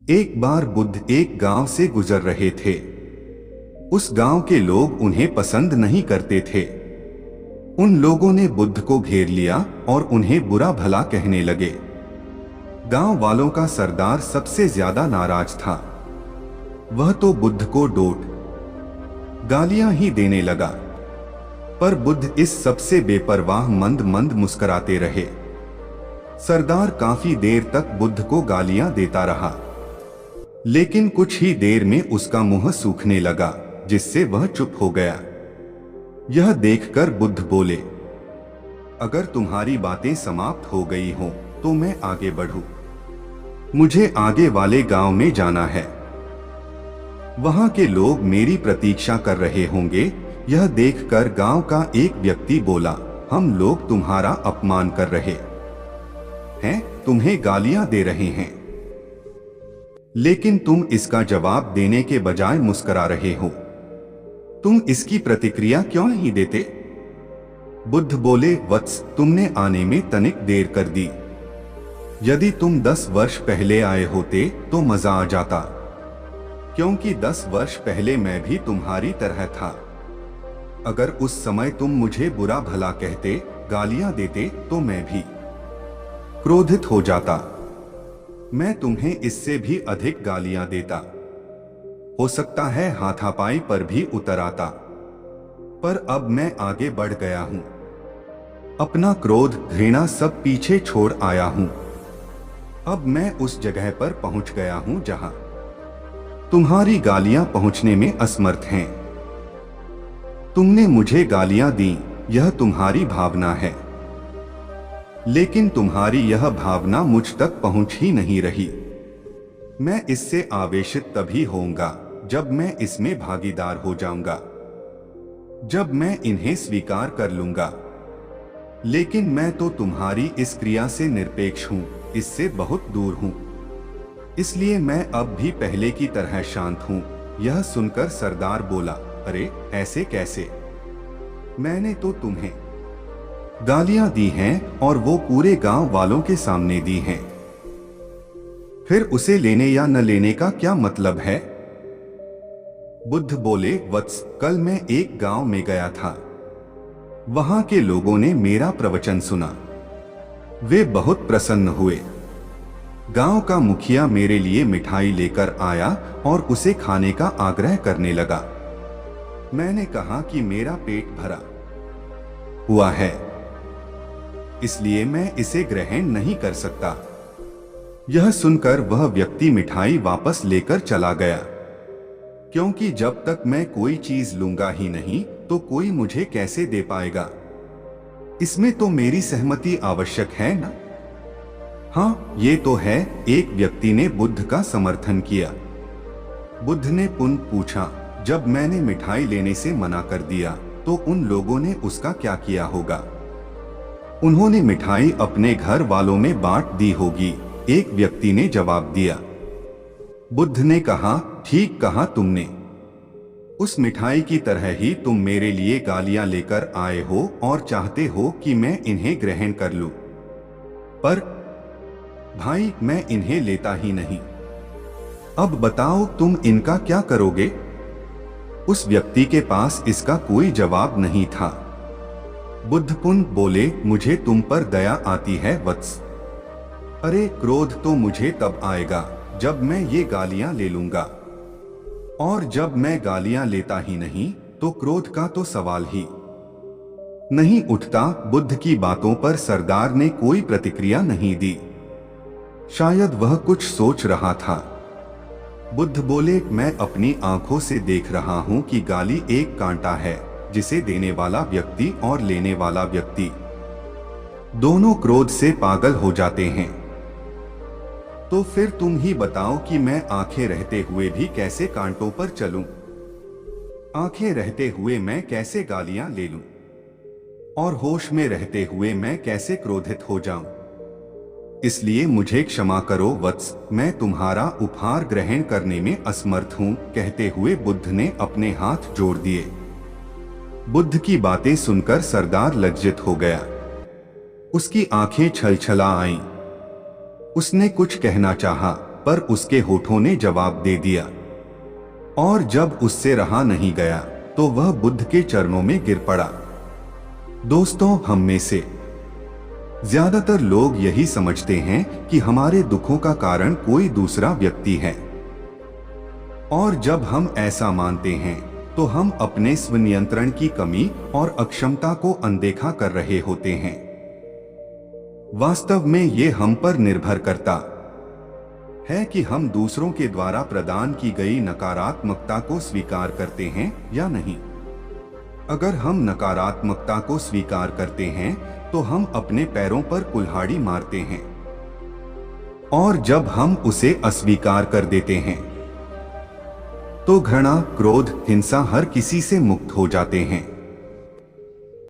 एक बार बुद्ध एक गांव से गुजर रहे थे। उस गांव के लोग उन्हें पसंद नहीं करते थे। उन लोगों ने बुद्ध को घेर लिया और उन्हें बुरा भला कहने लगे। गांव वालों का सरदार सबसे ज्यादा नाराज था। वह तो बुद्ध को डांट गालियां ही देने लगा, पर बुद्ध इस सबसे बेपरवाह मंद मंद मुस्कुराते रहे। सरदार काफी देर तक बुद्ध को गालियां देता रहा, लेकिन कुछ ही देर में उसका मुंह सूखने लगा, जिससे वह चुप हो गया। यह देखकर बुद्ध बोले, अगर तुम्हारी बातें समाप्त हो गई हों तो मैं आगे बढ़ूं। मुझे आगे वाले गांव में जाना है। वहां के लोग मेरी प्रतीक्षा कर रहे होंगे। यह देखकर गांव का एक व्यक्ति बोला, हम लोग तुम्हारा अपमान कर रहे हैं, तुम्हें गालियां दे रहे हैं, लेकिन तुम इसका जवाब देने के बजाय मुस्कुरा रहे हो। तुम इसकी प्रतिक्रिया क्यों नहीं देते? बुद्ध बोले, वत्स, तुमने आने में तनिक देर कर दी। यदि तुम 10 वर्ष पहले आए होते तो मजा आ जाता, क्योंकि 10 वर्ष पहले मैं भी तुम्हारी तरह था। अगर उस समय तुम मुझे बुरा भला कहते, गालियां देते, तो मैं भी क्रोधित हो जाता। मैं तुम्हें इससे भी अधिक गालियां देता। हो सकता है हाथापाई पर भी उतर आता, पर अब मैं आगे बढ़ गया हूं। अपना क्रोध, घृणा सब पीछे छोड़ आया हूं। अब मैं उस जगह पर पहुंच गया हूं जहां तुम्हारी गालियां पहुंचने में असमर्थ हैं। तुमने मुझे गालियां दी, यह तुम्हारी भावना है, लेकिन तुम्हारी यह भावना मुझ तक पहुंच ही नहीं रही। मैं इससे आवेशित तभी होऊंगा जब मैं इसमें भागीदार हो जाऊंगा, जब मैं इन्हें स्वीकार कर लूंगा। लेकिन मैं तो तुम्हारी इस क्रिया से निरपेक्ष हूं, इससे बहुत दूर हूं। इसलिए मैं अब भी पहले की तरह शांत हूं। यह सुनकर सरदार बोला, अरे ऐसे कैसे? मैंने तो तुम्हें गालियां दी हैं और वो पूरे गांव वालों के सामने दी हैं। फिर उसे लेने या न लेने का क्या मतलब है? बुद्ध बोले, वत्स, कल मैं एक गांव में गया था। वहां के लोगों ने मेरा प्रवचन सुना। वे बहुत प्रसन्न हुए। गांव का मुखिया मेरे लिए मिठाई लेकर आया और उसे खाने का आग्रह करने लगा। मैंने कहा कि मेरा पेट भरा हुआ है, इसलिए मैं इसे ग्रहण नहीं कर सकता। यह सुनकर वह व्यक्ति मिठाई वापस लेकर चला गया, क्योंकि जब तक मैं कोई चीज लूंगा ही नहीं तो कोई मुझे कैसे दे पाएगा? इसमें तो मेरी सहमति आवश्यक है ना? हाँ, ये तो है। एक व्यक्ति ने बुद्ध का समर्थन किया। बुद्ध ने पुनः पूछा, जब मैंने मिठाई लेने से मना कर दिया तो उन लोगों ने उसका क्या किया होगा? उन्होंने मिठाई अपने घर वालों में बांट दी होगी, एक व्यक्ति ने जवाब दिया। बुद्ध ने कहा, ठीक कहा तुमने। उस मिठाई की तरह ही तुम मेरे लिए गालियां लेकर आए हो और चाहते हो कि मैं इन्हें ग्रहण कर लूं। पर भाई, मैं इन्हें लेता ही नहीं। अब बताओ तुम इनका क्या करोगे? उस व्यक्ति के पास इसका कोई जवाब नहीं था। बुद्ध पुनः बोले, मुझे तुम पर दया आती है वत्स। अरे, क्रोध तो मुझे तब आएगा जब मैं ये गालियां ले लूंगा, और जब मैं गालियां लेता ही नहीं तो क्रोध का तो सवाल ही नहीं उठता। बुद्ध की बातों पर सरदार ने कोई प्रतिक्रिया नहीं दी। शायद वह कुछ सोच रहा था। बुद्ध बोले, मैं अपनी आंखों से देख रहा हूं कि गाली एक कांटा है, जिसे देने वाला व्यक्ति और लेने वाला व्यक्ति दोनों क्रोध से पागल हो जाते हैं। तो फिर तुम ही बताओ कि मैं आंखें रहते हुए भी कैसे कांटों पर चलूं? आंखें रहते हुए मैं कैसे गालियां ले लूं? और होश में रहते हुए मैं कैसे क्रोधित हो जाऊं? इसलिए मुझे क्षमा करो वत्स, मैं तुम्हारा उपहार ग्रहण करने में असमर्थ हूं। कहते हुए बुद्ध ने अपने हाथ जोड़ दिए। बुद्ध की बातें सुनकर सरदार लज्जित हो गया। उसकी आंखें छलछला आईं। उसने कुछ कहना चाहा, पर उसके होठों ने जवाब दे दिया, और जब उससे रहा नहीं गया तो वह बुद्ध के चरणों में गिर पड़ा। दोस्तों, हम में से ज्यादातर लोग यही समझते हैं कि हमारे दुखों का कारण कोई दूसरा व्यक्ति है, और जब हम ऐसा मानते हैं तो हम अपने स्वनियंत्रण की कमी और अक्षमता को अनदेखा कर रहे होते हैं। वास्तव में ये हम पर निर्भर करता है कि हम दूसरों के द्वारा प्रदान की गई नकारात्मकता को स्वीकार करते हैं या नहीं। अगर हम नकारात्मकता को स्वीकार करते हैं तो हम अपने पैरों पर कुल्हाड़ी मारते हैं, और जब हम उसे अस्वीकार कर देते हैं तो घृणा, क्रोध, हिंसा हर किसी से मुक्त हो जाते हैं।